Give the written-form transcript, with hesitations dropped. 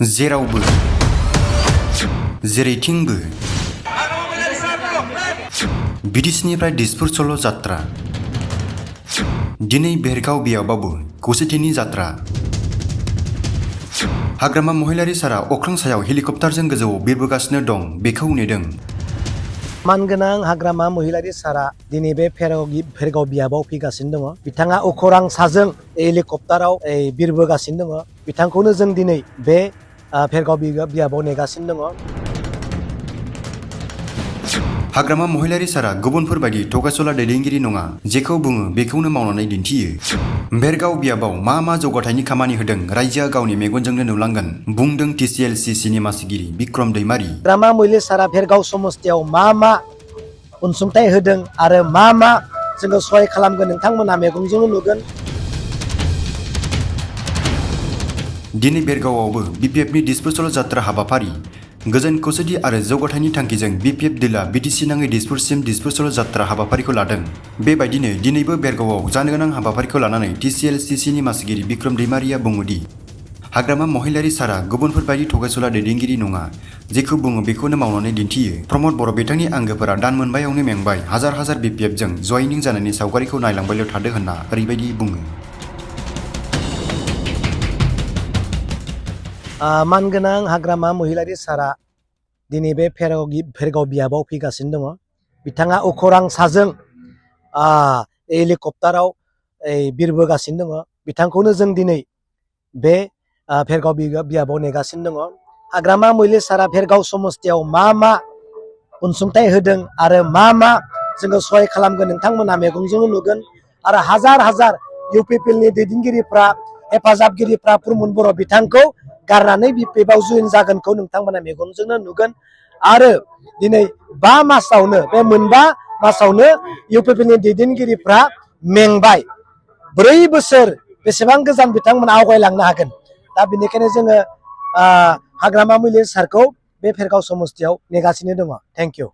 जेरावबो जेरैथिंबो बिदिसिनिफ्राय दिसपुर सल' जात्रा दिनै बेरगाव बियाबाबो खौसेथिनि जात्रा हाग्रामा महिलारि सारा अख्रां सायाव हेलिकप्टारजों गोजौआव बिरबोगासिनो दं बेखौ नेदों मानगोनां हाग्रामा महिलारि सारा दिनै बे भेरगाव बियाबाव फैगासिनो दङ बिथाङा अखरां साजों हेलिकप्टाराव बिरबोगासिनो दङ बिथांखौनो जों दिनै बे भेरगाव बियाबाव नेगासिनो दङ हाग्रामा महिलारि सारा गुबुनफोर बायदि थगायसुला दैदेनगिरि नङा जेखौ बुङो बेखौनो मावनानै दिन्थियो भेरगाव बियाबाव मा मा जौगाथायनि खामानि होदों रायजोआ गावनि मेगनजोंनो नुलांगोन बुंदों TCLCनि मासिगिरि बिक्रम दैमारि हाग्रामा महिलारि सारा भेरगाव समस्तियाव मा अनसुंथाइ होदों आरो मा जोङो सहाय खालामगोन नोंथांमोना मेगनजोंनो नुगोन दिनै बेरगावआवबो BPFनि दिसपुर सल' जात्रा हाबाफारि गोजोन खौसेथि आरो जौगाथायनि थांखिजों BPF दोला BTC नाङै दिसपुरसिम दिसपुर सल' जात्रा हाबाफारिखौ लादों बेबायदिनो दिनैबो बेरगावआव जानो गोनां हाबाफारिखौ लानानै TCLCनि मासिगिरि बिक्रम दैमारिया बुङोदि हाग्रामा महिलारि सारा गुबुनफोर बायदि थगायसुला दैदेनगिरि नङा जेखौ बुङो बेखौनो मावनानै दिन्थियो प्रमद बर' बिथांनि आंगोफोरा दान मोनबायावनो मेंबाय हाजार BPFजों जयनिं जानायनि सावगारिखौ नायलांबायल' थादो होनना ओरैबायदि बुङो मानगोनां हाग्रामा महिलारि सारा दिनै बे भेरगाव बियाबाव फैगासिनो दङ बिथाङा अखरां साजों हेलिकप्टाराव बिरबोगासिनो दङ बिथांखौनो जों दिनै बे भेरगाव बियाबाव नेगासिनो दङ हाग्रामा महिलारि सारा भेरगाव समस्तियाव मा अनसुंथाइ होदों आरो मा जोङो सहाय खालामगोन नोंथांमोना मेगनजोंनो नुगोन आरो हाजार UPPनि दैदेनगिरिफ्रा हेफाजाबगिरिफ्रा प्रमद बर' बिथांखौ गारनानै BPFआव जयेन जागोनखौ नोंथांमोना मेगनजोंनो नुगोन आरो दिनै 5 मासावनो बे मोनबा मासावनो UPPनि दैदेनगिरिफ्रा मेंबाय 4 बोसोर बेसेबां गोजान बिथांमोना आवगायलांनो हागोन दा बेनिखायनो जोङो हाग्रामा महिलारि सारखौ बे भेरगाव समस्तियाव नेगासिनो दङ थेंक इउ